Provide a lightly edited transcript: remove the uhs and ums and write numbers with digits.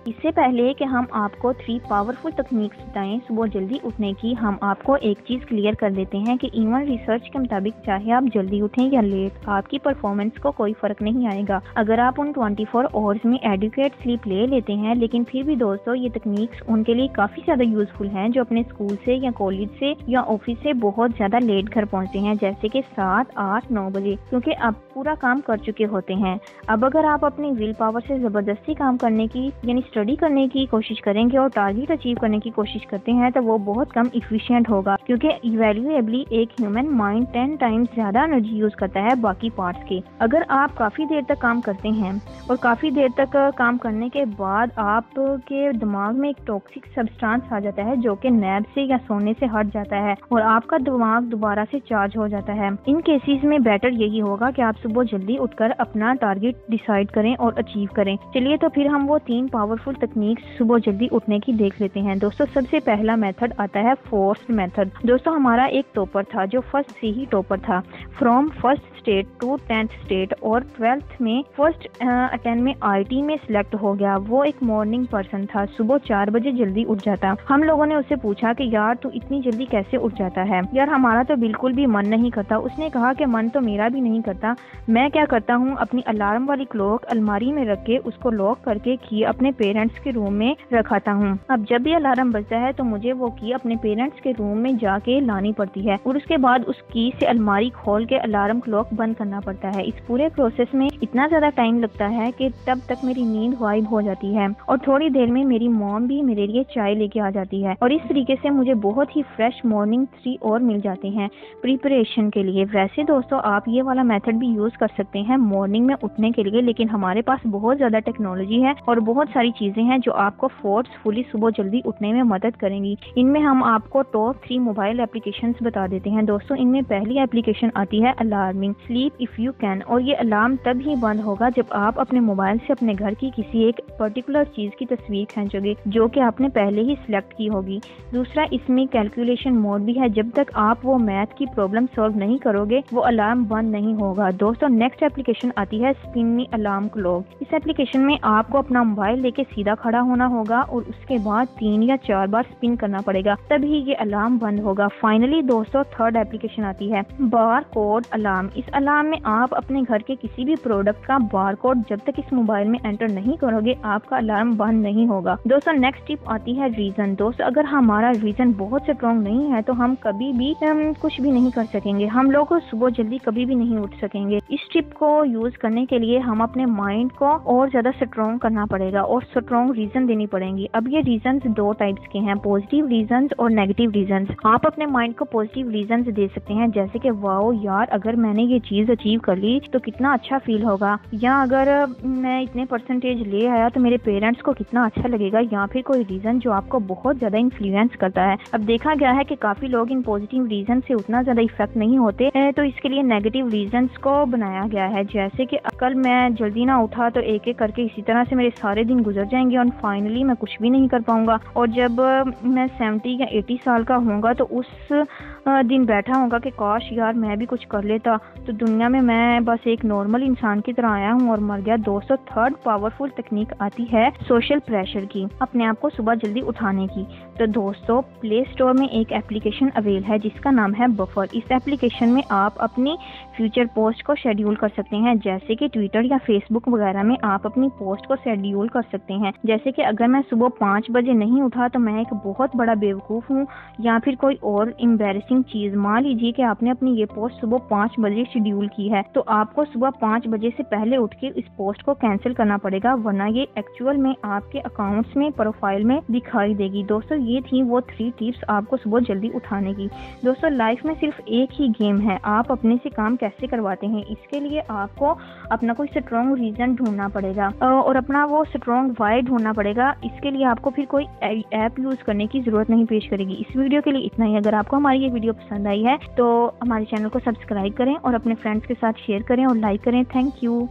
इससे पहले कि हम आपको 3 पावरफुल तकनीक्स बताएं सुबह जल्दी उठने की, हम आपको एक चीज़ क्लियर कर देते हैं कि इवन रिसर्च के मुताबिक चाहे आप जल्दी उठें या लेट, आपकी परफॉर्मेंस को कोई फर्क नहीं आएगा अगर आप उन 24 आवर्स में एडुकेट स्लीप ले लेते हैं। लेकिन फिर भी दोस्तों ये तकनीक्स उनके लिए काफ़ी ज़्यादा यूजफुल हैं जो अपने स्कूल से या कॉलेज से या ऑफिस से बहुत ज़्यादा लेट घर पहुँचते हैं, जैसे कि 7, 8, 9 बजे, क्योंकि अब पूरा काम कर चुके होते हैं। अब अगर आप अपनी विल पावर से ज़बरदस्ती काम करने की यानी स्टडी करने की कोशिश करेंगे और टारगेट अचीव करने की कोशिश करते हैं तो वो बहुत कम इफिशिएंट होगा, क्योंकि इवैल्यूएबली एक ह्यूमन माइंड 10 टाइम्स ज़्यादा एनर्जी यूज़ करता है बाकी पार्ट्स के। अगर आप काफ़ी देर तक काम करते हैं और काफ़ी देर तक काम करने के बाद आपके दिमाग में एक टॉक्सिक सब्सटेंस आ जाता है जो कि नैप से या सोने से हट जाता है और आपका दिमाग दोबारा से चार्ज हो जाता है। इन केसेस में बेटर यही होगा कि आप सुबह जल्दी उठकर अपना टारगेट डिसाइड करें और अचीव करें। चलिए तो फिर हम वो 3 पावरफुल तकनीक सुबह जल्दी उठने की देख लेते हैं। दोस्तों सबसे पहला मेथड आता है फोर्स्ड मेथड। दोस्तों हमारा एक टॉपर था जो फर्स्ट से ही टॉपर था, from first state to 10th state, और 12th में फर्स्ट अटेम्प्ट में IT में सिलेक्ट हो गया। वो एक मॉर्निंग पर्सन था, सुबह 4 बजे जल्दी उठ जाता। हम लोगों ने उससे पूछा कि यार तू इतनी जल्दी कैसे उठ जाता है? यार हमारा तो बिल्कुल भी मन नहीं करता। उसने कहा कि मन तो मेरा भी नहीं करता। मैं क्या करता हूँ, अपनी अलार्म वाली क्लॉक अलमारी में रख के उसको लॉक करके की अपने पेरेंट्स के रूम में रखाता हूँ। अब जब भी अलार्म बजता है तो मुझे वो की अपने पेरेंट्स के रूम में जाके लानी पड़ती है और उसके बाद उस की से अलमारी खोल के अलार्म क्लॉक बंद करना पड़ता है। इस पूरे प्रोसेस में इतना ज्यादा टाइम लगता है कि तब तक मेरी नींद गायब हो जाती है और थोड़ी देर में मेरी मॉम भी मेरे लिए चाय लेके आ जाती है और इस तरीके से मुझे बहुत ही फ्रेश मॉर्निंग 3 और मिल जाते हैं प्रिपरेशन के लिए। वैसे दोस्तों आप ये वाला मेथड भी यूज कर सकते हैं मॉर्निंग में उठने के लिए, लेकिन हमारे पास बहुत ज्यादा टेक्नोलॉजी है और बहुत सारी चीजें हैं जो आपको फोर्सफुली सुबह जल्दी उठने में मदद करेंगी। इनमें हम आपको टॉप 3 मोबाइल एप्लीकेशंस बता देते हैं। दोस्तों इनमें पहली एप्लीकेशन आती है alarming sleep if you can, और ये अलार्म तब ही बंद होगा जब आप अपने मोबाइल से अपने घर की किसी एक पर्टिकुलर चीज की तस्वीर खींचोगे जो कि आपने पहले ही सिलेक्ट की होगी। दूसरा इसमें कैलकुलेशन मोड भी है, जब तक आप वो मैथ की प्रॉब्लम सॉल्व नहीं करोगे वो अलार्म बंद नहीं होगा। दोस्तों नेक्स्ट एप्लीकेशन आती है स्पिनी अलार्म क्लॉक। इस एप्लीकेशन में आपको अपना मोबाइल लेके सीधा खड़ा होना होगा और उसके बाद 3 या 4 बार स्पिन करना पड़ेगा, तभी ये अलार्म बंद होगा। फाइनली दोस्तों थर्ड एप्लीकेशन आती है बार कोड अलार्म। इस अलार्म में आप अपने घर के किसी भी प्रोडक्ट का बार कोड जब तक इस मोबाइल में एंटर नहीं करोगे आपका अलार्म बंद नहीं होगा। दोस्तों नेक्स्ट टिप आती है रीजन। दोस्तों अगर हमारा रीजन बहुत स्ट्रॉन्ग नहीं है तो हम कभी भी कुछ भी नहीं कर सकेंगे, हम लोग सुबह जल्दी कभी भी नहीं उठ सकेंगे। इस टिप को यूज करने के लिए हम अपने माइंड को और ज्यादा स्ट्रॉन्ग करना पड़ेगा और स्ट्रॉन्ग रीजन देनी पड़ेंगी। अब ये रीजन 2 टाइप्स के हैं, पॉजिटिव रीजन और नेगेटिव रीजन। आप अपने माइंड को पॉजिटिव रीजन दे सकते हैं जैसे कि वाओ यार अगर मैंने ये चीज अचीव कर ली तो कितना अच्छा फील होगा, या अगर मैं इतने परसेंटेज ले आया तो मेरे पेरेंट्स को कितना अच्छा लगेगा, या फिर कोई रीजन जो आपको बहुत ज्यादा इन्फ्लुएंस करता है। अब देखा गया है कि काफी लोग इन पॉजिटिव रीजन से उतना ज्यादा इफेक्ट नहीं होते हैं, तो इसके लिए नेगेटिव रीजन को बनाया गया है, जैसे कि कल मैं जल्दी ना उठा तो एक एक करके इसी तरह से मेरे सारे दिन गुजर जाएंगे और फाइनली मैं कुछ भी नहीं कर पाऊंगा, और जब मैं 70 या 80 साल का होऊंगा तो उस दिन बैठा होगा कि काश यार मैं भी कुछ कर लेता, तो दुनिया में मैं बस एक नॉर्मल इंसान की तरह आया हूँ और मर गया। दोस्तों थर्ड पावरफुल टेक्निक आती है सोशल प्रेशर की, अपने आप को सुबह जल्दी उठाने की। तो दोस्तों प्ले स्टोर में एक एप्लीकेशन अवेल है जिसका नाम है बफर। इस एप्लीकेशन में आप अपनी फ्यूचर पोस्ट को शेड्यूल कर सकते हैं, जैसे कि ट्विटर या फेसबुक वगैरह में आप अपनी पोस्ट को शेड्यूल कर सकते हैं। जैसे कि अगर मैं सुबह 5 बजे नहीं उठा तो मैं एक बहुत बड़ा बेवकूफ़ हूँ, या फिर कोई और एम्बैरेसिंग चीज़। मान लीजिए कि आपने अपनी ये पोस्ट सुबह 5 बजे शेड्यूल की है, तो आपको सुबह 5 बजे से पहले उठ के इस पोस्ट को कैंसिल करना पड़ेगा, वरना ये एक्चुअल में आपके अकाउंट्स में प्रोफाइल में दिखाई देगी। दोस्तों ये थी वो 3 टिप्स आपको सुबह जल्दी उठाने की। दोस्तों लाइफ में सिर्फ एक ही गेम है, आप अपने से काम कैसे करवाते हैं। इसके लिए आपको अपना कोई स्ट्रॉन्ग रीजन ढूंढना पड़ेगा और अपना वो स्ट्रॉन्ग वाई ढूंढना पड़ेगा। इसके लिए आपको फिर कोई ऐप यूज करने की जरूरत नहीं पेश करेगी। इस वीडियो के लिए इतना ही। अगर आपको हमारी ये वीडियो पसंद आई है तो हमारे चैनल को सब्सक्राइब करें और अपने फ्रेंड्स के साथ शेयर करें और लाइक करें। Thank you.